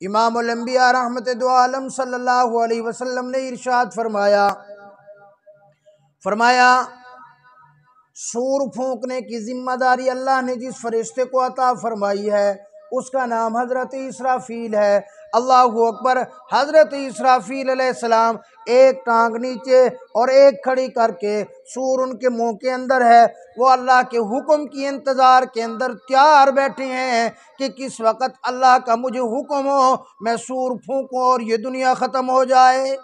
امام الانبیاء رحمت دو عالم صلی اللہ علیہ وسلم نے ارشاد فرمایا سور پھونکنے کی ذمہ داری اللہ نے جس فرشتے کو عطا فرمائی ہے اس کا نام حضرت اسرافیل ہے۔ اللہ اکبر۔ حضرت اسرافیل علیہ السلام ایک ٹانگ نیچے اور ایک کھڑی کر کے سور ان کے منہ کے اندر ہے، وہ اللہ کے حکم کی انتظار کے اندر تیار بیٹھے ہیں کہ کس وقت اللہ کا مجھے حکم ہو میں سور پھونکوں اور یہ دنیا ختم ہو جائے۔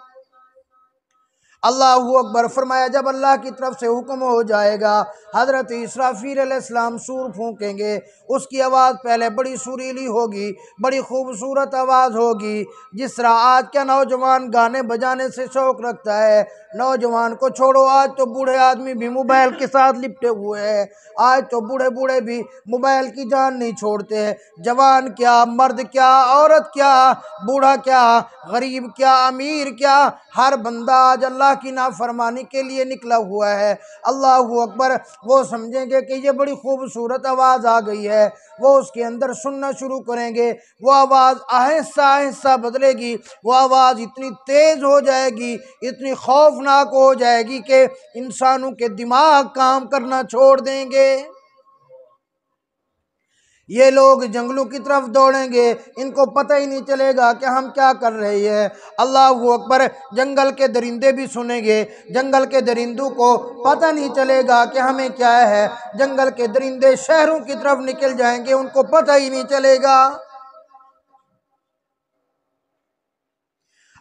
اللہ اکبر۔ فرمایا جب اللہ کی طرف سے حکم ہو جائے گا حضرت اسرافیل علیہ السلام سور پھونکیں گے، اس کی آواز پہلے بڑی سریلی ہوگی، بڑی خوبصورت آواز ہوگی، جس طرح آج کا نوجوان گانے بجانے سے شوق رکھتا ہے۔ نوجوان کو چھوڑو، آج تو بوڑھے آدمی بھی موبائل کے ساتھ لپٹے ہوئے ہیں، آج تو بوڑھے بھی موبائل کی جان نہیں چھوڑتے۔ جوان کیا، مرد کیا، عورت کیا، بوڑھا کیا، غریب کیا، امیر کیا، ہر بندہ آج اللہ کی نافرمانی کے لیے نکلا ہوا ہے۔ اللہ اکبر۔ وہ سمجھیں گے کہ یہ بڑی خوبصورت آواز آ گئی ہے، وہ اس کے اندر سننا شروع کریں گے، وہ آواز آہستہ آہستہ بدلے گی، وہ آواز اتنی تیز ہو جائے گی، اتنی خوفناک ہو جائے گی کہ انسانوں کے دماغ کام کرنا چھوڑ دیں گے۔ یہ لوگ جنگلوں کی طرف دوڑیں گے، ان کو پتہ ہی نہیں چلے گا کہ ہم کیا کر رہے ہیں۔ اللہ اکبر۔ جنگل کے درندے بھی سنیں گے، جنگل کے درندوں کو پتہ نہیں چلے گا کہ ہمیں کیا ہے۔ جنگل کے درندے شہروں کی طرف نکل جائیں گے، ان کو پتہ ہی نہیں چلے گا۔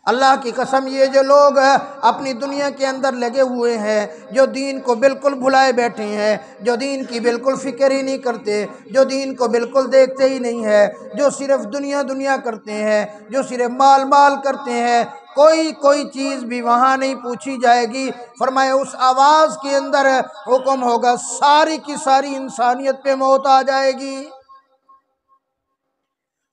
اللہ کی قسم، یہ جو لوگ اپنی دنیا کے اندر لگے ہوئے ہیں، جو دین کو بالکل بھلائے بیٹھے ہیں، جو دین کی بالکل فکر ہی نہیں کرتے، جو دین کو بالکل دیکھتے ہی نہیں ہے، جو صرف دنیا کرتے ہیں، جو صرف مال کرتے ہیں، کوئی چیز بھی وہاں نہیں پوچھی جائے گی۔ فرمایا اس آواز کے اندر حکم ہوگا، ساری کی ساری انسانیت پہ موت آ جائے گی،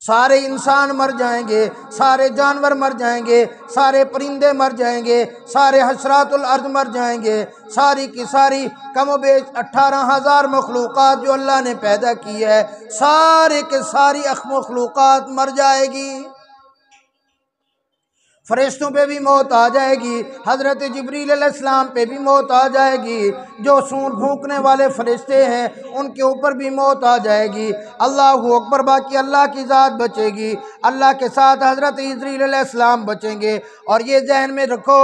سارے انسان مر جائیں گے، سارے جانور مر جائیں گے، سارے پرندے مر جائیں گے، سارے حشرات الارض مر جائیں گے، ساری کی ساری کم و بیش 18,000 مخلوقات جو اللہ نے پیدا کی ہے، سارے کے ساری مخلوقات مر جائے گی۔ فرشتوں پہ بھی موت آ جائے گی، حضرت جبریل علیہ السلام پہ بھی موت آ جائے گی، جو سور پھونکنے والے فرشتے ہیں ان کے اوپر بھی موت آ جائے گی۔ اللہ اکبر۔ باقی اللہ کی ذات بچے گی، اللہ کے ساتھ حضرت جبریل علیہ السلام بچیں گے۔ اور یہ ذہن میں رکھو،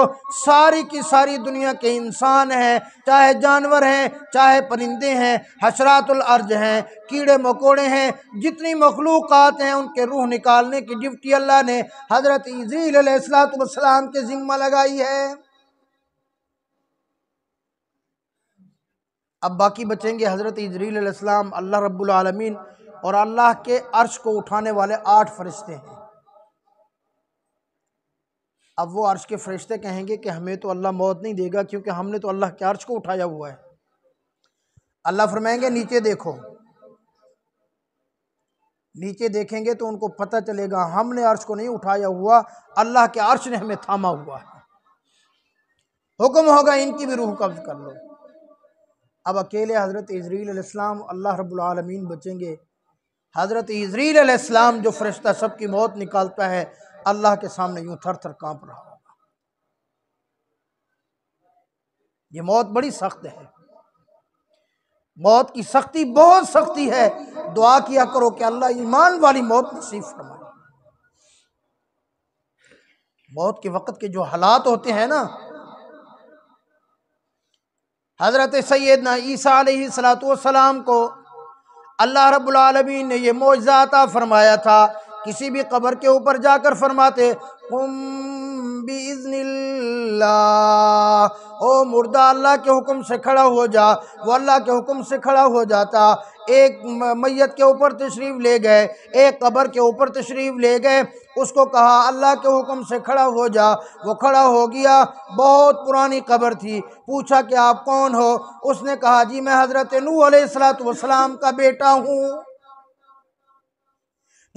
ساری کی ساری دنیا کے انسان ہیں، چاہے جانور ہیں، چاہے پرندے ہیں، حشرات الارض ہیں، کیڑے مکوڑے ہیں، جتنی مخلوقات ہیں، ان کے روح نکالنے کی ڈیوٹی اللہ نے حضرت جبریل علیہ السلام کے ذمہ لگائی ہے۔ اب باقی بچیں گے حضرت جبریل علیہ السلام، اللہ رب العالمین اور اللہ کے عرش کو اٹھانے والے 8 فرشتے ہیں۔ اب وہ عرش کے فرشتے کہیں گے کہ ہمیں تو اللہ موت نہیں دے گا، کیونکہ ہم نے تو اللہ کے عرش کو اٹھایا ہوا ہے۔ اللہ فرمائیں گے نیچے دیکھو، نیچے دیکھیں گے تو ان کو پتہ چلے گا ہم نے عرش کو نہیں اٹھایا ہوا، اللہ کے عرش نے ہمیں تھاما ہوا ہے۔ حکم ہوگا ان کی بھی روح قبض کر لو۔ اب اکیلے حضرت جبریل علیہ السلام، اللہ رب العالمین بچیں گے۔ حضرت جبریل علیہ السلام جو فرشتہ سب کی موت نکالتا ہے، اللہ کے سامنے یوں تھر تھر کانپ رہا ہوگا۔ یہ موت بڑی سخت ہے، موت کی سختی بہت سختی ہے۔ دعا کیا کرو کہ اللہ ایمان والی موت نصیب فرمائے۔ موت کے وقت کے جو حالات ہوتے ہیں نا، حضرت سیدنا عیسیٰ علیہ السلام کو اللہ رب العالمین نے یہ معجزہ عطا فرمایا تھا، کسی بھی قبر کے اوپر جا کر فرماتے قم بِإِذْنِ اللہ، او مردہ اللہ کے حکم سے کھڑا ہو جا۔ وہ اللہ کے حکم سے کھڑا ہو جاتا۔ ایک میت کے اوپر تشریف لے گئے، ایک قبر کے اوپر تشریف لے گئے، اس کو کہا اللہ کے حکم سے کھڑا ہو جا، وہ کھڑا ہو گیا۔ بہت پرانی قبر تھی، پوچھا کہ آپ کون ہو؟ اس نے کہا جی میں حضرت نوح علیہ السلام کا بیٹا ہوں۔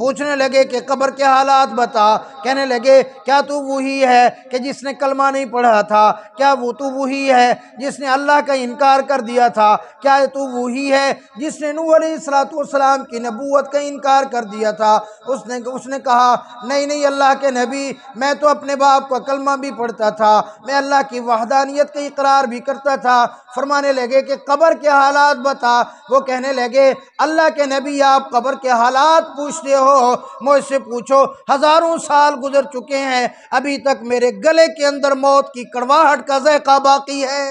پوچھنے لگے کہ قبر کے حالات بتا۔ کہنے لگے کیا تو وہی ہے کہ جس نے کلمہ نہیں پڑھا تھا؟ کیا وہ تو وہی ہے جس نے اللہ کا انکار کر دیا تھا؟ کیا تو وہی ہے جس نے نوح علیہ السلام کی نبوت کا انکار کر دیا تھا؟ اس نے کہا نہیں اللہ کے نبی، میں تو اپنے باپ کا کلمہ بھی پڑھتا تھا، میں اللہ کی وحدانیت کا اقرار بھی کرتا تھا۔ فرمانے لگے کہ قبر کے حالات بتا۔ وہ کہنے لگے اللہ کے نبی، آپ قبر کے حالات پوچھتے ہو، مجھ سے پوچھو، ہزاروں سال گزر چکے ہیں، ابھی تک میرے گلے کے اندر موت کی کڑواہٹ کا ذائقہ باقی ہے۔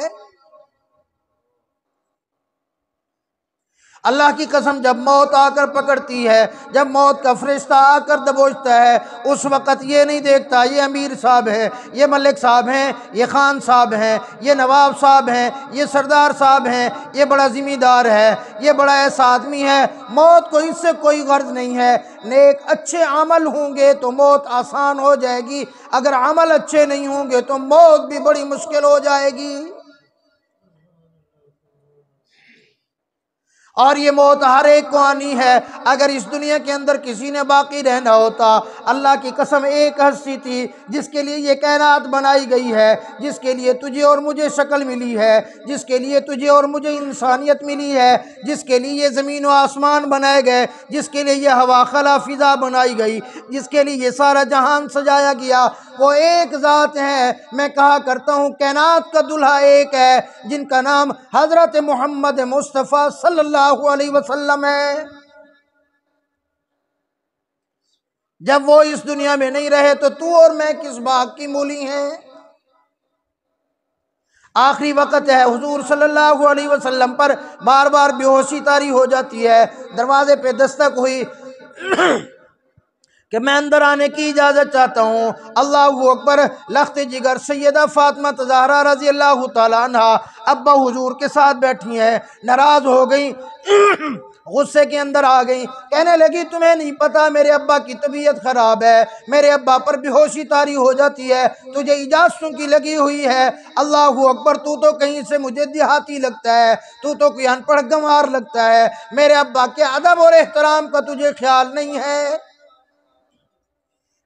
اللہ کی قسم، جب موت آ کر پکڑتی ہے، جب موت کا فرشتہ آ کر دبوچتا ہے، اس وقت یہ نہیں دیکھتا یہ امیر صاحب ہے، یہ ملک صاحب ہیں، یہ خان صاحب ہیں، یہ نواب صاحب ہیں، یہ سردار صاحب ہیں، یہ بڑا ذمہ دار ہے، یہ بڑا ایسا آدمی ہے۔ موت کو اس سے کوئی غرض نہیں ہے۔ نیک اچھے عمل ہوں گے تو موت آسان ہو جائے گی، اگر عمل اچھے نہیں ہوں گے تو موت بھی بڑی مشکل ہو جائے گی۔ اور یہ موت ہر ایک کو آنی ہے۔ اگر اس دنیا کے اندر کسی نے باقی رہنا ہوتا، اللہ کی قسم ایک ہستی تھی جس کے لیے یہ کائنات بنائی گئی ہے، جس کے لیے تجھے اور مجھے شکل ملی ہے، جس کے لیے تجھے اور مجھے انسانیت ملی ہے، جس کے لیے یہ زمین و آسمان بنائے گئے، جس کے لیے یہ ہوا خلا فضا بنائی گئی، جس کے لیے یہ سارا جہان سجایا گیا، وہ ایک ذات ہے۔ میں کہا کرتا ہوں کائنات کا دلہا ایک ہے، جن کا نام حضرت محمد مصطفیٰ صلی اللہ علیہ وسلم ہے۔ جب وہ اس دنیا میں نہیں رہے تو اور میں کس باغ کی مولی ہیں؟ آخری وقت ہے، حضور صلی اللہ علیہ وسلم پر بار بار بے ہوشی طاری ہو جاتی ہے۔ دروازے پہ دستک ہوئی کہ میں اندر آنے کی اجازت چاہتا ہوں۔ اللہ اکبر۔ لخت جگر سیدہ فاطمہ زہرا رضی اللہ تعالیٰ عنہ ابا حضور کے ساتھ بیٹھی ہیں، ناراض ہو گئی، غصے کے اندر آ گئی، کہنے لگی تمہیں نہیں پتا میرے ابا کی طبیعت خراب ہے، میرے ابا پر بے ہوشی طاری ہو جاتی ہے، تجھے اجازتوں کی لگی ہوئی ہے۔ اللہ اکبر۔ تو کہیں سے مجھے دیہاتی لگتا ہے، تو کوئی ان پڑھ گنوار لگتا ہے، میرے ابا کے ادب اور احترام کا تجھے خیال نہیں ہے۔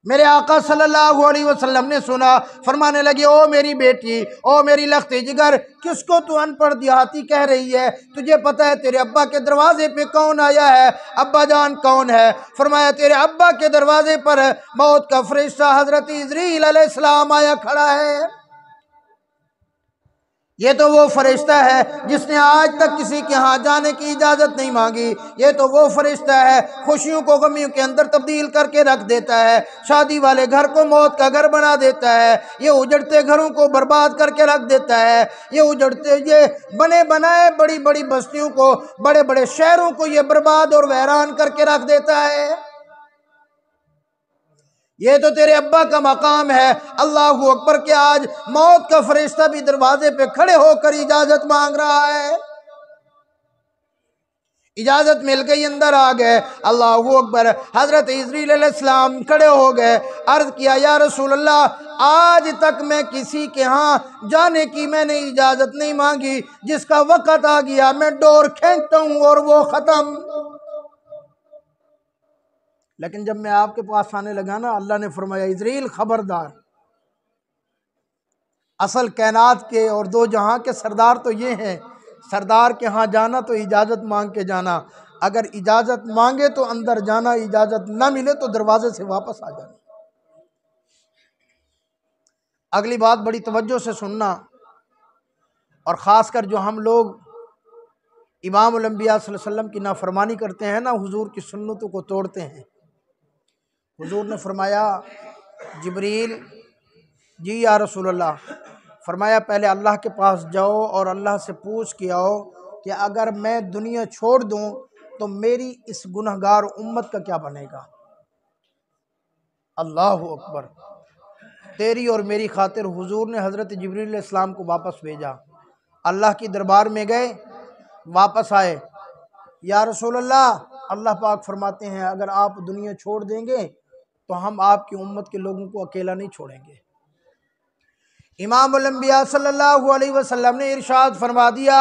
میرے آقا صلی اللہ علیہ وسلم نے سنا، فرمانے لگے او میری بیٹی، او میری لخت جگر، کس کو تو ان پڑھ دیہاتی کہہ رہی ہے؟ تجھے پتہ ہے تیرے ابا کے دروازے پہ کون آیا ہے؟ ابا جان کون ہے؟ فرمایا تیرے ابا کے دروازے پر موت کا فرشتہ حضرت جبریل علیہ السلام آیا کھڑا ہے۔ یہ تو وہ فرشتہ ہے جس نے آج تک کسی کے ہاں جانے کی اجازت نہیں مانگی۔ یہ تو وہ فرشتہ ہے خوشیوں کو غمیوں کے اندر تبدیل کر کے رکھ دیتا ہے، شادی والے گھر کو موت کا گھر بنا دیتا ہے، یہ اجڑتے گھروں کو برباد کر کے رکھ دیتا ہے، یہ بنے بنائے بڑی بڑی بستیوں کو، بڑے بڑے شہروں کو یہ برباد اور ویران کر کے رکھ دیتا ہے۔ یہ تو تیرے ابا کا مقام ہے۔ اللہ اکبر کہ آج موت کا فرشتہ بھی دروازے پہ کھڑے ہو کر اجازت مانگ رہا ہے۔ اجازت مل گئی، اندر آ گئے۔ اللہ اکبر۔ حضرت جبریل علیہ السلام کھڑے ہو گئے، عرض کیا یا رسول اللہ، آج تک میں کسی کے ہاں جانے کی میں نے اجازت نہیں مانگی، جس کا وقت آ گیا میں ڈور کھینچتا ہوں اور وہ ختم۔ لیکن جب میں آپ کے پاس آنے لگا نا، اللہ نے فرمایا جبریل خبردار، اصل کائنات کے اور دو جہاں کے سردار تو یہ ہیں، سردار کے ہاں جانا تو اجازت مانگ کے جانا، اگر اجازت مانگے تو اندر جانا، اجازت نہ ملے تو دروازے سے واپس آ جانا۔ اگلی بات بڑی توجہ سے سننا، اور خاص کر جو ہم لوگ امام الانبیاء صلی اللہ علیہ وسلم کی نافرمانی کرتے ہیں نا، حضور کی سنتوں کو توڑتے ہیں۔ حضور نے فرمایا جبریل جی یا رسول اللہ، فرمایا پہلے اللہ کے پاس جاؤ اور اللہ سے پوچھ کے آؤ کہ اگر میں دنیا چھوڑ دوں تو میری اس گنہگار امت کا کیا بنے گا۔ اللہ اکبر۔ تیری اور میری خاطر حضور نے حضرت جبریل علیہ السلام کو واپس بھیجا، اللہ کی دربار میں گئے، واپس آئے، یا رسول اللہ، اللہ پاک فرماتے ہیں اگر آپ دنیا چھوڑ دیں گے تو ہم آپ کی امت کے لوگوں کو اکیلا نہیں چھوڑیں گے۔ امام الانبیاء صلی اللہ علیہ وسلم نے ارشاد فرما دیا،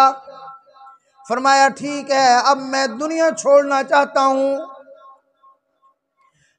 فرمایا ٹھیک ہے اب میں دنیا چھوڑنا چاہتا ہوں۔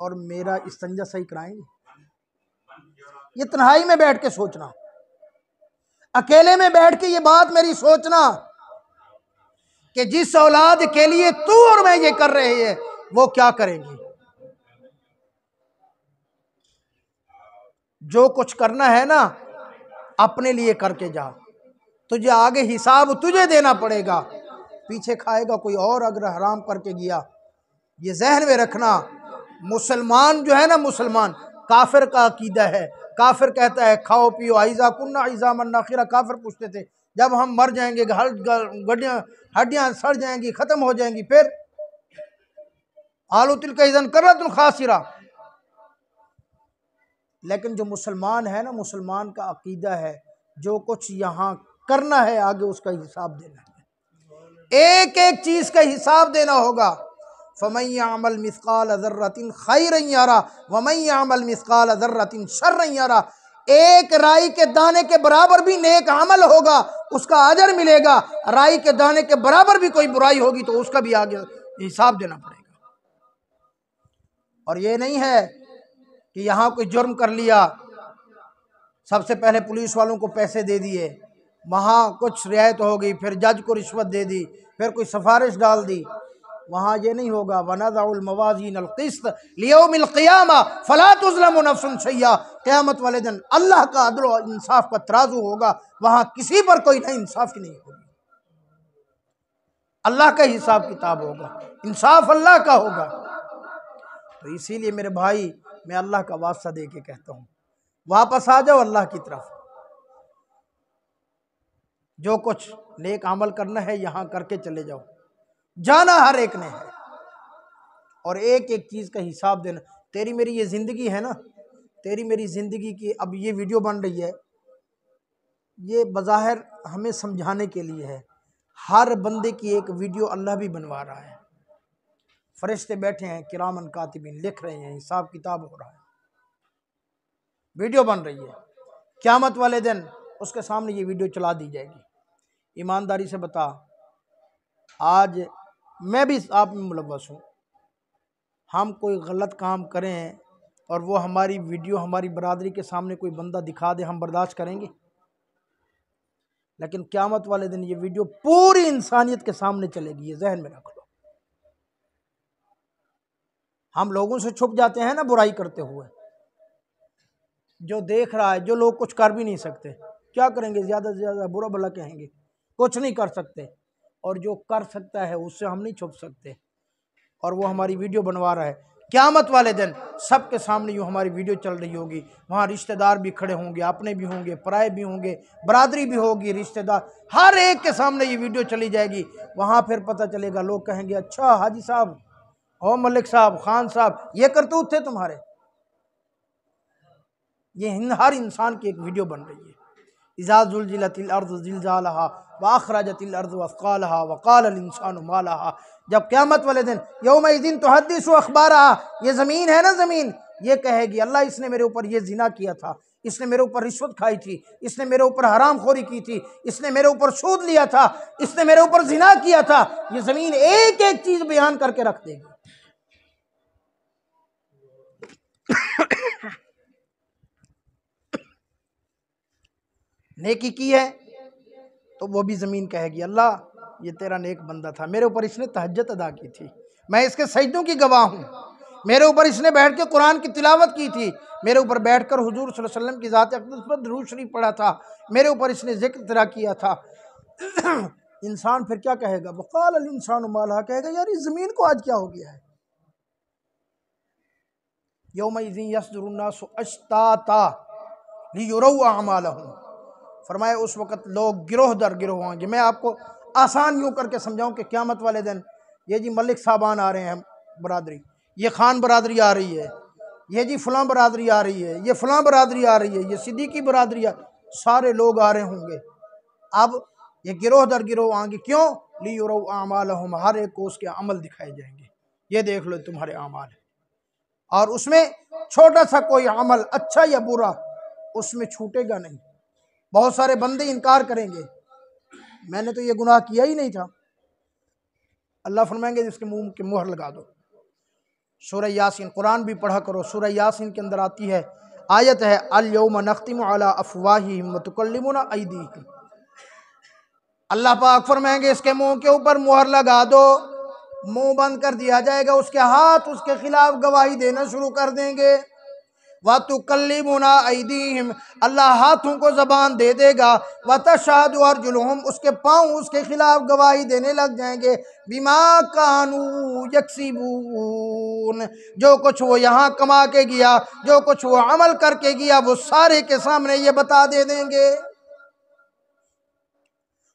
اور میرا استنجا صحیح کرائیں گے؟ یہ تنہائی میں بیٹھ کے سوچنا، اکیلے میں بیٹھ کے یہ بات میری سوچنا کہ جس اولاد کے لیے تو اور میں یہ کر رہے ہیں وہ کیا کریں گی۔ جو کچھ کرنا ہے نا اپنے لیے کر کے جا، تجھے آگے حساب تجھے دینا پڑے گا، پیچھے کھائے گا کوئی اور اگر حرام کر کے گیا۔ یہ ذہن میں رکھنا۔ مسلمان جو ہے نا، مسلمان کافر کا عقیدہ ہے، کافر کہتا ہے کھاؤ پیو، عیزا کنہ عیزا من ناخرہ، کافر پوچھتے تھے جب ہم مر جائیں گے ہڈیاں سڑ جائیں گی، ختم ہو جائیں گی، پھر آلو تلک اذن کرۃ خاسرہ۔ لیکن جو مسلمان ہے نا، مسلمان کا عقیدہ ہے جو کچھ یہاں کرنا ہے آگے اس کا حساب دینا ہے، ایک ایک چیز کا حساب دینا ہوگا۔ فَمَن يَعْمَلْ مِثْقَالَ ذَرَّةٍ خَيْرًا يَرَهُ وَمَن يَعْمَلْ مِثْقَالَ ذَرَّةٍ شَرًّا يَرَهُ۔ ایک رائی کے دانے کے برابر بھی نیک عمل ہوگا اس کا اجر ملے گا، رائی کے دانے کے برابر بھی کوئی برائی ہوگی تو اس کا بھی آگے حساب دینا پڑے گا۔ اور یہ نہیں ہے کہ یہاں کوئی جرم کر لیا، سب سے پہلے پولیس والوں کو پیسے دے دیے، وہاں کچھ رعایت ہو گئی، پھر جج کو رشوت دے دی، پھر کوئی سفارش ڈال دی، وہاں یہ نہیں ہوگا۔ وَنَضَعُ الْمَوَازِينَ الْقِسْطَ لِيَوْمِ الْقِيَامَةِ فَلَا تُظْلَمُ نَفْسٌ شَيْئًا۔ قیامت والے دن اللہ کا عدل و انصاف کا ترازو ہوگا، وہاں کسی پر کوئی نہ انصافی نہیں ہوگی، اللہ کا حساب کتاب ہوگا، انصاف اللہ کا ہوگا۔ تو اسی لیے میرے بھائی، میں اللہ کا واسطہ دے کے کہتا ہوں، واپس آ جاؤ اللہ کی طرف۔ جو کچھ نیک عمل کرنا ہے یہاں کر کے چلے جاؤ، جانا ہر ایک نے ہے، اور ایک ایک چیز کا حساب دینا۔ تیری میری یہ زندگی ہے نا، تیری میری زندگی کی اب یہ ویڈیو بن رہی ہے، یہ بظاہر ہمیں سمجھانے کے لیے ہے، ہر بندے کی ایک ویڈیو اللہ بھی بنوا رہا ہے، فرشتے بیٹھے ہیں کرامن کاتبین لکھ رہے ہیں، حساب کتاب ہو رہا ہے، ویڈیو بن رہی ہے۔ قیامت والے دن اس کے سامنے یہ ویڈیو چلا دی جائے گی۔ ایمانداری سے بتا، آج میں بھی آپ میں ملوث ہوں، ہم کوئی غلط کام کریں اور وہ ہماری ویڈیو ہماری برادری کے سامنے کوئی بندہ دکھا دے، ہم برداشت کریں گے؟ لیکن قیامت والے دن یہ ویڈیو پوری انسانیت کے سامنے چلے گی، یہ ذہن میں رکھ لو۔ ہم لوگوں سے چھپ جاتے ہیں نا برائی کرتے ہوئے، جو دیکھ رہا ہے، جو لوگ کچھ کر بھی نہیں سکتے، کیا کریں گے؟ زیادہ سے زیادہ برا بھلا کہیں گے، کچھ نہیں کر سکتے، اور جو کر سکتا ہے اس سے ہم نہیں چھپ سکتے، اور وہ ہماری ویڈیو بنوا رہا ہے۔ قیامت والے دن سب کے سامنے یوں ہماری ویڈیو چل رہی ہوگی، وہاں رشتہ دار بھی کھڑے ہوں گے، اپنے بھی ہوں گے، پرائے بھی ہوں گے، برادری بھی ہوگی، رشتہ دار، ہر ایک کے سامنے یہ ویڈیو چلی جائے گی۔ وہاں پھر پتہ چلے گا، لوگ کہیں گے اچھا حاجی صاحب، او ملک صاحب، خان صاحب، یہ کرتوت تھے تمہارے۔ یہ ہر انسان کی ایک ویڈیو بن رہی ہے۔ اذا زلزلت الارض زلزالها واخرجت الارض اثقالها وقال الانسان ما لها۔ جب قیامت والے دن یومئذ تحدث اخبارها، یہ زمین ہے نا، زمین یہ کہے گی اللہ اس نے میرے اوپر یہ زنا کیا تھا، اس نے میرے اوپر رشوت کھائی تھی، اس نے میرے اوپر حرام خوری کی تھی، اس نے میرے اوپر سود لیا تھا، اس نے میرے اوپر زنا کیا تھا۔ یہ زمین ایک ایک چیز بیان کر کے رکھ دے گی۔ نیکی کی ہے تو وہ بھی زمین کہے گی اللہ یہ تیرا نیک بندہ تھا، میرے اوپر اس نے تہجد ادا کی تھی، میں اس کے سجدوں کی گواہ ہوں، میرے اوپر اس نے بیٹھ کے قرآن کی تلاوت کی تھی، میرے اوپر بیٹھ کر حضور صلی اللہ علیہ وسلم کی ذات اقدس پر درود شریف پڑھا تھا، میرے اوپر اس نے ذکر تیرا کیا تھا۔ انسان پھر کیا کہے گا؟ وقال الانسان ما لها، کہے گا یار اس زمین کو آج کیا ہو گیا ہے۔ یومئذ یصدر الناس اشتاتا لیروا اعمالهم، فرمایا اس وقت لوگ گروہ در گروہ ہوں گے۔ میں آپ کو آسان یوں کر کے سمجھاؤں کہ قیامت والے دن یہ جی ملک صاحبان آ رہے ہیں برادری، یہ خان برادری آ رہی ہے، یہ جی فلاں برادری آ رہی ہے، یہ فلاں برادری آ رہی ہے، یہ صدیقی برادری سارے لوگ آ رہے ہوں گے۔ اب یہ گروہ در گروہ آئیں گے، کیوں؟ لیروا اعمالهم، ہر ایک کو اس کے عمل دکھائے جائیں گے، یہ دیکھ لو تمہارے اعمال ہیں، اور اس میں چھوٹا سا کوئی عمل اچھا یا برا اس میں چھوٹے گا نہیں۔ بہت سارے بندے انکار کریں گے، میں نے تو یہ گناہ کیا ہی نہیں تھا، اللہ فرمائیں گے اس کے منہ کی مہر لگا دو۔ سورہ یاسین قرآن بھی پڑھا کرو، سورہ یاسین کے اندر آتی ہے، آیت ہے الیوم نختم علی افواہہم وتکلمنا ایدیہم، اللہ پاک فرمائیں گے اس کے منہ کے اوپر مہر لگا دو، منہ بند کر دیا جائے گا، اس کے ہاتھ اس کے خلاف گواہی دینا شروع کر دیں گے۔ وَتُكَلِّمُنَا أَيْدِيهِمْ، اللہ ہاتھوں کو زبان دے دے گا، وَتَشْهَدُ أَرْجُلُهُمْ، اس کے پاؤں اس کے خلاف گواہی دینے لگ جائیں گے، بِمَا كَانُوا يَكْسِبُونَ، جو کچھ وہ یہاں کما کے گیا، جو کچھ وہ عمل کر کے گیا، وہ سارے کے سامنے یہ بتا دے دیں گے۔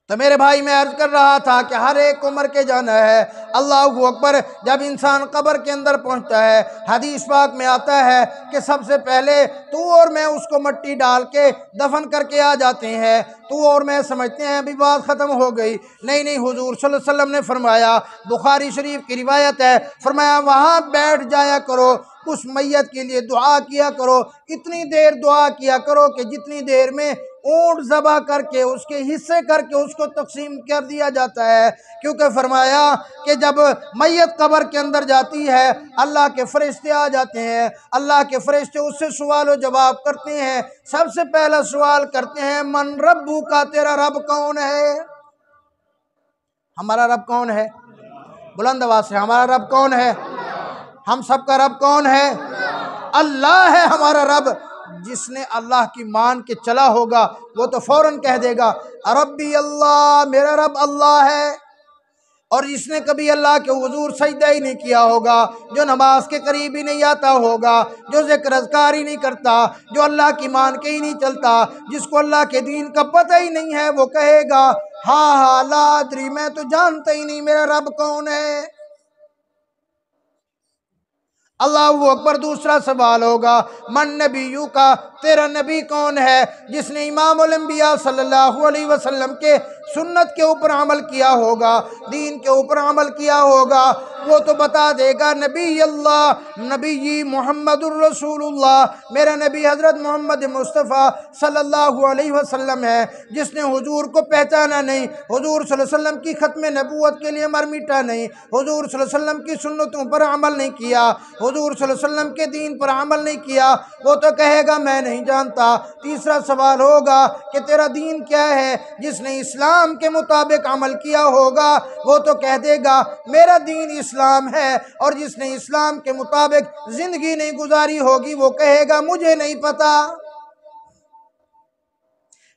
تو میرے بھائی میں عرض کر رہا تھا کہ ہر ایک کو مر کے جانا ہے، اللہ اکبر۔ جب انسان قبر کے اندر پہنچتا ہے، حدیث پاک میں آتا ہے کہ سب سے پہلے تو اور میں اس کو مٹی ڈال کے دفن کر کے آ جاتے ہیں، تو اور میں سمجھتے ہیں ابھی بات ختم ہو گئی، نہیں نہیں، حضور صلی اللہ علیہ وسلم نے فرمایا، بخاری شریف کی روایت ہے، فرمایا وہاں بیٹھ جایا کرو، اس میت کے لیے دعا کیا کرو، اتنی دیر دعا کیا کرو کہ جتنی دیر میں اونٹ ذبح کر کے اس کے حصے کر کے اس کو تقسیم کر دیا جاتا ہے، کیونکہ فرمایا کہ جب میت قبر کے اندر جاتی ہے، اللہ کے فرشتے آ جاتے ہیں، اللہ کے فرشتے اس سے سوال و جواب کرتے ہیں، سب سے پہلا سوال کرتے ہیں من ربو کا، تیرا رب کون ہے؟ ہمارا رب کون ہے؟ بلند آواز سے، ہمارا رب کون ہے؟ ہم سب کا رب کون ہے؟ اللہ ہے ہمارا رب۔ جس نے اللہ کی مان کے چلا ہوگا وہ تو فوراً کہہ دے گا ربی اللہ، میرا رب اللہ ہے۔ اور جس نے کبھی اللہ کے حضور سجدہ ہی نہیں کیا ہوگا، جو نماز کے قریب ہی نہیں آتا ہوگا، جو ذکر اذکار ہی نہیں کرتا، جو اللہ کی مان کے ہی نہیں چلتا، جس کو اللہ کے دین کا پتہ ہی نہیں ہے، وہ کہے گا ہاں ہاں لا ادری، میں تو جانتا ہی نہیں میرا رب کون ہے۔ اللہ اکبر۔ دوسرا سوال ہوگا من نبیو کا، تیرا نبی کون ہے؟ جس نے امام الانبیاء صلی اللہ علیہ وسلم کے سنت کے اوپر عمل کیا ہوگا، دین کے اوپر عمل کیا ہوگا، وہ تو بتا دے گا نبی اللہ، نبی محمد الرسول اللہ، میرا نبی حضرت محمد مصطفیٰ صلی اللہ علیہ وسلم ہے۔ جس نے حضور کو پہچانا نہیں، حضور صلی اللہ علیہ وسلم کی ختم نبوت کے لیے مر مٹا نہیں، حضور صلی اللہ علیہ وسلم کی سنتوں پر عمل نہیں کیا، حضور صلی اللہ علیہ وسلم کے دین پر عمل نہیں کیا، وہ تو کہے گا میں نہیں جانتا۔ تیسرا سوال ہوگا کہ تیرا دین کیا ہے؟ جس نے اسلام کے مطابق عمل کیا ہوگا وہ تو کہہ دے گا میرا دین اسلام ہے، اور جس نے اسلام کے مطابق زندگی نہیں گزاری ہوگی وہ کہے گا مجھے نہیں پتا۔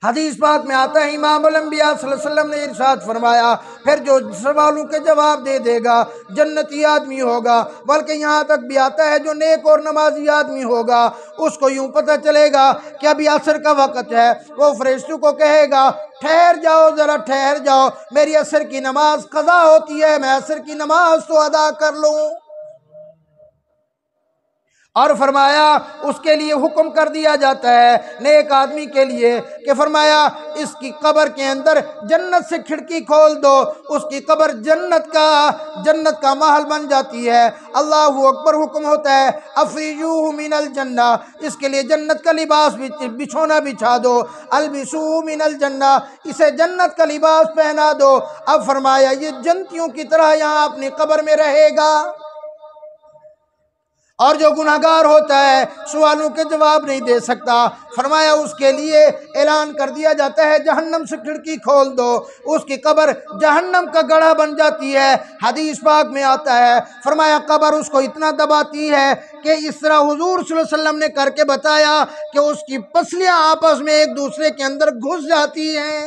حدیث پاک میں آتا ہے امام الانبیاء صلی اللہ علیہ وسلم نے ارشاد فرمایا پھر جو سوالوں کے جواب دے دے گا جنتی آدمی ہوگا، بلکہ یہاں تک بھی آتا ہے جو نیک اور نمازی آدمی ہوگا اس کو یوں پتہ چلے گا کہ ابھی عصر کا وقت ہے، وہ فرشتوں کو کہے گا ٹھہر جاؤ، ذرا ٹھہر جاؤ، میری عصر کی نماز قضا ہوتی ہے، میں عصر کی نماز تو ادا کر لوں۔ اور فرمایا اس کے لیے حکم کر دیا جاتا ہے نیک آدمی کے لیے کہ فرمایا اس کی قبر کے اندر جنت سے کھڑکی کھول دو، اس کی قبر جنت کا محل بن جاتی ہے۔ اللہ اکبر۔ حکم ہوتا ہے افریجوہ من الجنہ، اس کے لیے جنت کا لباس بچھونا بچھا دو، البسوہ من الجنہ، اسے جنت کا لباس پہنا دو۔ اب فرمایا یہ جنتیوں کی طرح یہاں اپنی قبر میں رہے گا، اور جو گناہگار ہوتا ہے سوالوں کے جواب نہیں دے سکتا، فرمایا اس کے لیے اعلان کر دیا جاتا ہے جہنم سے کھڑکی کھول دو، اس کی قبر جہنم کا گڑھا بن جاتی ہے۔ حدیث پاک میں آتا ہے فرمایا قبر اس کو اتنا دباتی ہے کہ اس طرح حضور صلی اللہ علیہ وسلم نے کر کے بتایا کہ اس کی پسلیاں آپس میں ایک دوسرے کے اندر گھس جاتی ہیں۔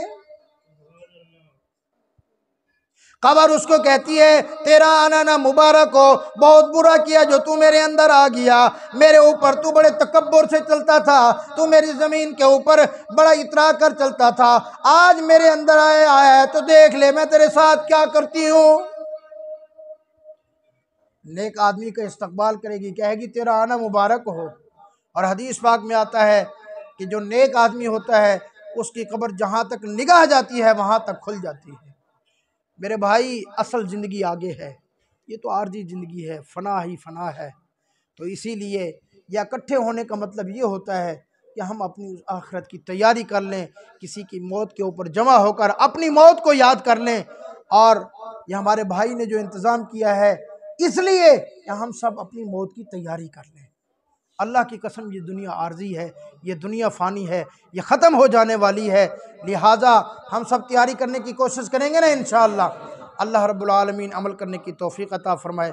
قبر اس کو کہتی ہے تیرا آنا نہ مبارک ہو، بہت برا کیا جو تو میرے اندر آ گیا، میرے اوپر تو بڑے تکبر سے چلتا تھا، تو میری زمین کے اوپر بڑا اترا کر چلتا تھا، آج میرے اندر آیا ہے تو دیکھ لے میں تیرے ساتھ کیا کرتی ہوں۔ نیک آدمی کا استقبال کرے گی، کہے گی تیرا آنا مبارک ہو۔ اور حدیث پاک میں آتا ہے کہ جو نیک آدمی ہوتا ہے اس کی قبر جہاں تک نگاہ جاتی ہے وہاں تک کھل جاتی ہے۔ میرے بھائی اصل زندگی آگے ہے، یہ تو عارضی زندگی ہے، فنا ہی فنا ہے، تو اسی لیے یا اکٹھے ہونے کا مطلب یہ ہوتا ہے کہ ہم اپنی آخرت کی تیاری کر لیں، کسی کی موت کے اوپر جمع ہو کر اپنی موت کو یاد کر لیں۔ اور یہ ہمارے بھائی نے جو انتظام کیا ہے اس لیے کہ ہم سب اپنی موت کی تیاری کر لیں۔ اللہ کی قسم یہ دنیا عارضی ہے، یہ دنیا فانی ہے، یہ ختم ہو جانے والی ہے، لہٰذا ہم سب تیاری کرنے کی کوشش کریں گے نا انشاءاللہ۔ اللہ رب العالمین عمل کرنے کی توفیق عطا فرمائے۔